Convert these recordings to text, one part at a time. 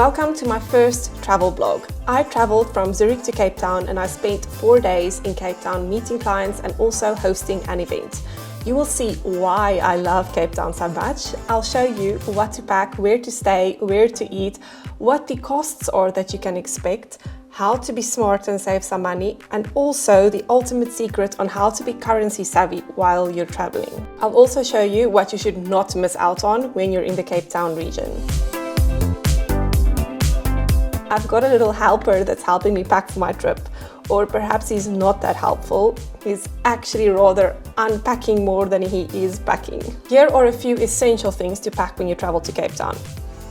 Welcome to my first travel blog. I traveled from Zurich to Cape Town and I spent 4 days in Cape Town meeting clients and also hosting an event. You will see why I love Cape Town so much. I'll show you what to pack, where to stay, where to eat, what the costs are that you can expect, how to be smart and save some money, and also the ultimate secret on how to be currency savvy while you're traveling. I'll also show you what you should not miss out on when you're in the Cape Town region. I've got a little helper that's helping me pack for my trip, or perhaps he's not that helpful. He's actually rather unpacking more than he is packing. Here are a few essential things to pack when you travel to Cape Town.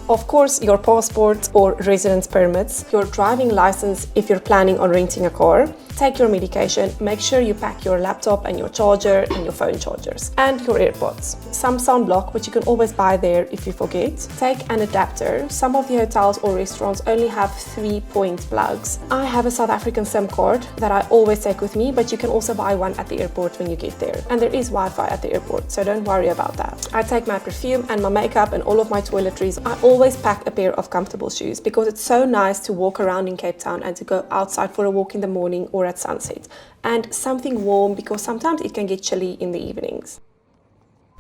Of course, your passport or residence permits, your driving license if you're planning on renting a car, take your medication, make sure you pack your laptop and your charger and your phone chargers, and your AirPods. Some sunblock, which you can always buy there if you forget. Take an adapter. Some of the hotels or restaurants only have 3-point plugs. I have a South African SIM card that I always take with me, but you can also buy one at the airport when you get there. And there is Wi-Fi at the airport, so don't worry about that. I take my perfume and my makeup and all of my toiletries. I always pack a pair of comfortable shoes because it's so nice to walk around in Cape Town and to go outside for a walk in the morning or at sunset, and something warm because sometimes it can get chilly in the evenings.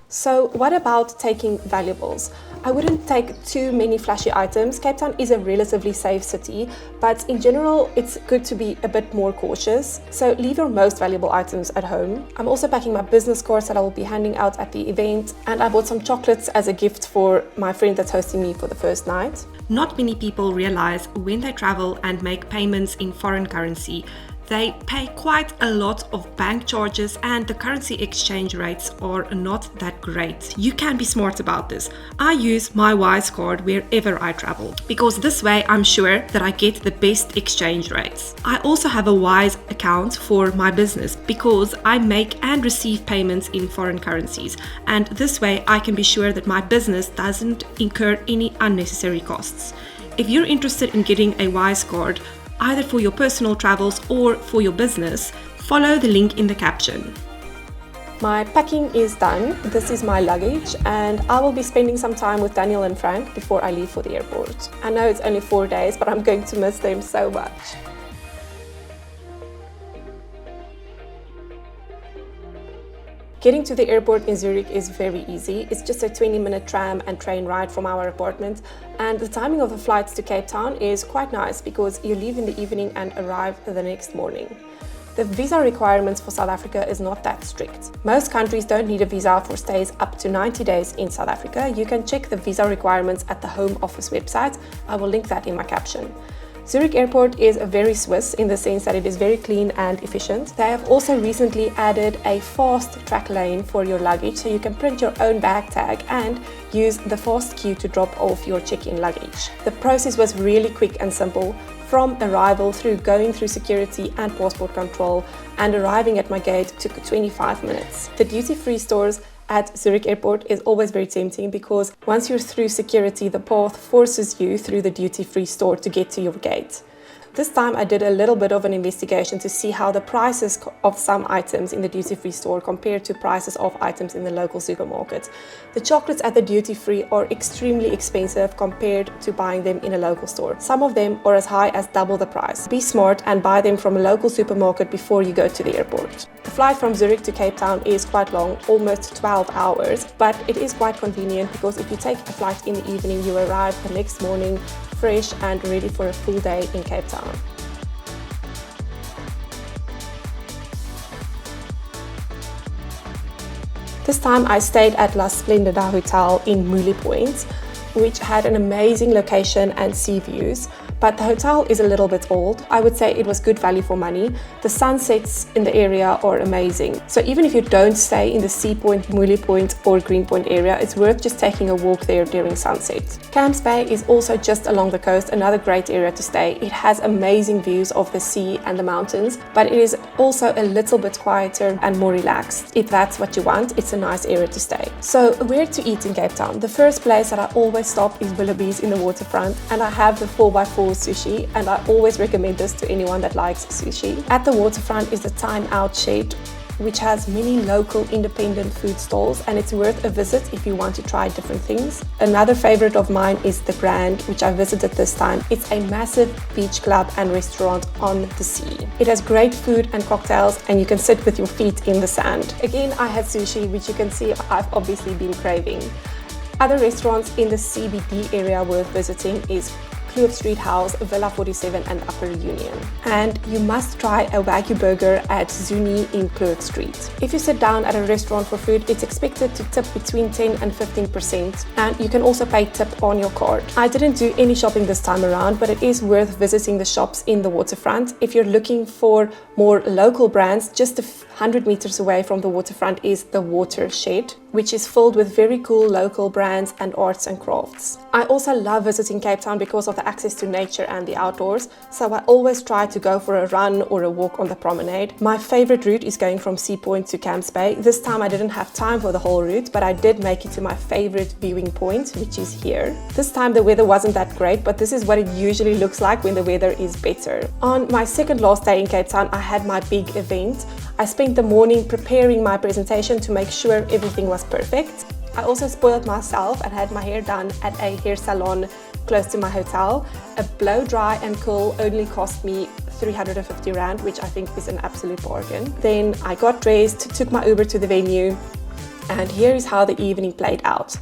So what about taking valuables? I wouldn't take too many flashy items. Cape Town is a relatively safe city, but in general it's good to be a bit more cautious. So leave your most valuable items at home. I'm also packing my business cards that I will be handing out at the event, and I bought some chocolates as a gift for my friend that's hosting me for the first night. Not many people realize when they travel and make payments in foreign currency, they pay quite a lot of bank charges and the currency exchange rates are not that great. You can be smart about this. I use my Wise card wherever I travel because this way I'm sure that I get the best exchange rates. I also have a Wise account for my business because I make and receive payments in foreign currencies, and this way I can be sure that my business doesn't incur any unnecessary costs. If you're interested in getting a Wise card, either for your personal travels or for your business, follow the link in the caption. My packing is done. This is my luggage, and I will be spending some time with Daniel and Frank before I leave for the airport. I know it's only 4 days, but I'm going to miss them so much. Getting to the airport in Zurich is very easy. It's just a 20-minute tram and train ride from our apartment, and the timing of the flights to Cape Town is quite nice because you leave in the evening and arrive the next morning. The visa requirements for South Africa is not that strict. Most countries don't need a visa for stays up to 90 days in South Africa. You can check the visa requirements at the Home Office website. I will link that in my caption. Zurich Airport is very Swiss in the sense that it is very clean and efficient. They have also recently added a fast track lane for your luggage, so you can print your own bag tag and use the fast queue to drop off your check-in luggage. The process was really quick and simple, from arrival through going through security and passport control, and arriving at my gate took 25 minutes. The duty-free stores at Zurich Airport is always very tempting because once you're through security, the path forces you through the duty-free store to get to your gate. This time I did a little bit of an investigation to see how the prices of some items in the duty-free store compare to prices of items in the local supermarket. The chocolates at the duty-free are extremely expensive compared to buying them in a local store. Some of them are as high as double the price. Be smart and buy them from a local supermarket before you go to the airport. The flight from Zurich to Cape Town is quite long, almost 12 hours, but it is quite convenient because if you take a flight in the evening, you arrive the next morning fresh and ready for a full day in Cape Town. This time I stayed at La Splendida Hotel in Mule Point, which had an amazing location and sea views, but the hotel is a little bit old. I would say it was good value for money. The sunsets in the area are amazing. So even if you don't stay in the Sea Point, Mule Point or Green Point area, it's worth just taking a walk there during sunset. Camps Bay is also just along the coast, another great area to stay. It has amazing views of the sea and the mountains, but it is also a little bit quieter and more relaxed. If that's what you want, it's a nice area to stay. So where to eat in Cape Town? The first place that I always stop is Willoughby's in the waterfront, and I have the 4x4 sushi, and I always recommend this to anyone that likes sushi. At the waterfront is the Time Out Shed, which has many local independent food stalls, and it's worth a visit if you want to try different things. Another favorite of mine is the Grand, which I visited this time. It's a massive beach club and restaurant on the sea. It has great food and cocktails, and you can sit with your feet in the sand. Again, I had sushi, which you can see I've obviously been craving. Other restaurants in the CBD area worth visiting is Kloop Street House, Villa 47 and Upper Union. And you must try a Wagyu burger at Zuni in Kloop Street. If you sit down at a restaurant for food, it's expected to tip between 10 and 15%, and you can also pay tip on your card. I didn't do any shopping this time around, but it is worth visiting the shops in the waterfront. If you're looking for more local brands, just 100 meters away from the waterfront is the Watershed, which is filled with very cool local brands and arts and crafts. I also love visiting Cape Town because of the access to nature and the outdoors, so I always try to go for a run or a walk on the promenade. My favorite route is going from Sea Point to Camps Bay. This time I didn't have time for the whole route, but I did make it to my favorite viewing point, which is here. This time the weather wasn't that great, but this is what it usually looks like when the weather is better. On my second last day in Cape Town, I had my big event. I spent the morning preparing my presentation to make sure everything was perfect. I also spoiled myself and had my hair done at a hair salon close to my hotel. A blow dry and curl only cost me 350 Rand, which I think is an absolute bargain. Then I got dressed, took my Uber to the venue, and here is how the evening played out.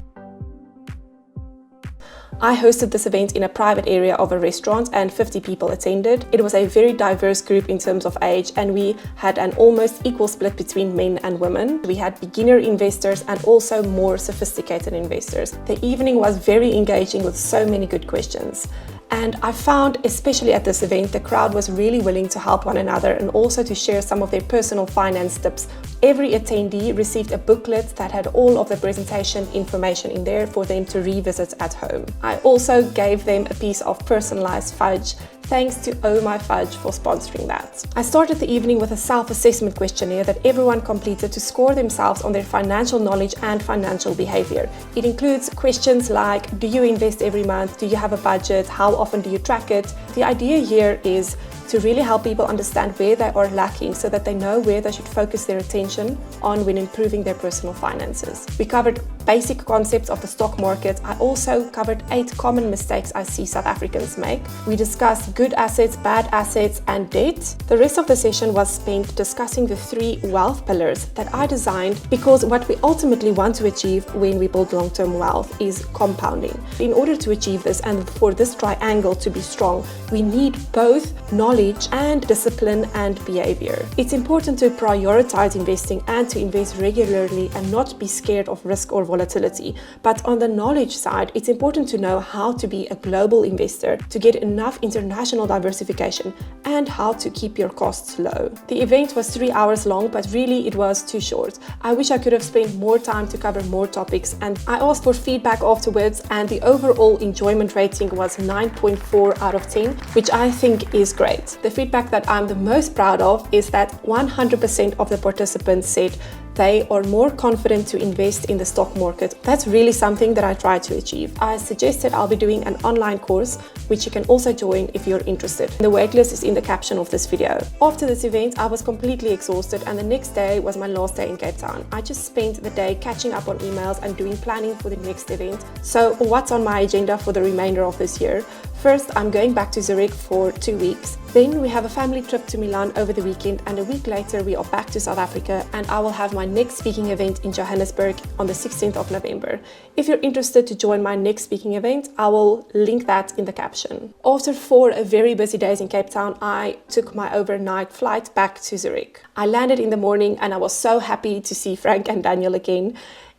I hosted this event in a private area of a restaurant and 50 people attended. It was a very diverse group in terms of age, and we had an almost equal split between men and women. We had beginner investors and also more sophisticated investors. The evening was very engaging with so many good questions. And I found, especially at this event, the crowd was really willing to help one another and also to share some of their personal finance tips. Every attendee received a booklet that had all of the presentation information in there for them to revisit at home. I also gave them a piece of personalized fudge. Thanks to Oh My Fudge for sponsoring that. I started the evening with a self-assessment questionnaire that everyone completed to score themselves on their financial knowledge and financial behavior. It includes questions like, do you invest every month? Do you have a budget? How often do you track it? The idea here is to really help people understand where they are lacking so that they know where they should focus their attention on when improving their personal finances. We covered basic concepts of the stock market. I also covered 8 common mistakes I see South Africans make. We discussed good assets, bad assets, and debt. The rest of the session was spent discussing the 3 wealth pillars that I designed because what we ultimately want to achieve when we build long-term wealth is compounding. In order to achieve this and for this triangle to be strong, we need both knowledge and discipline and behavior. It's important to prioritize investing and to invest regularly and not be scared of risk or volatility. But on the knowledge side, it's important to know how to be a global investor, to get enough international diversification, and how to keep your costs low. The event was 3 hours long, but really it was too short. I wish I could have spent more time to cover more topics, and I asked for feedback afterwards, and the overall enjoyment rating was 9.4 out of 10, which I think is great. The feedback that I'm the most proud of is that 100% of the participants said they are more confident to invest in the stock market. That's really something that I try to achieve. I suggested I'll be doing an online course, which you can also join if you're interested. The waitlist is in the caption of this video. After this event, I was completely exhausted, and the next day was my last day in Cape Town. I just spent the day catching up on emails and doing planning for the next event. So what's on my agenda for the remainder of this year? First, I'm going back to Zurich for 2 weeks. Then we have a family trip to Milan over the weekend, and a week later we are back to South Africa, and I will have my next speaking event in Johannesburg on the 16th of November. If you're interested to join my next speaking event, I will link that in the caption. After 4 very busy days in Cape Town, I took my overnight flight back to Zurich. I landed in the morning and I was so happy to see Frank and Daniel again.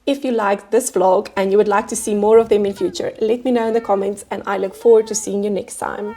If you liked this vlog and you would like to see more of them in future, let me know in the comments, and I look forward to seeing you next time.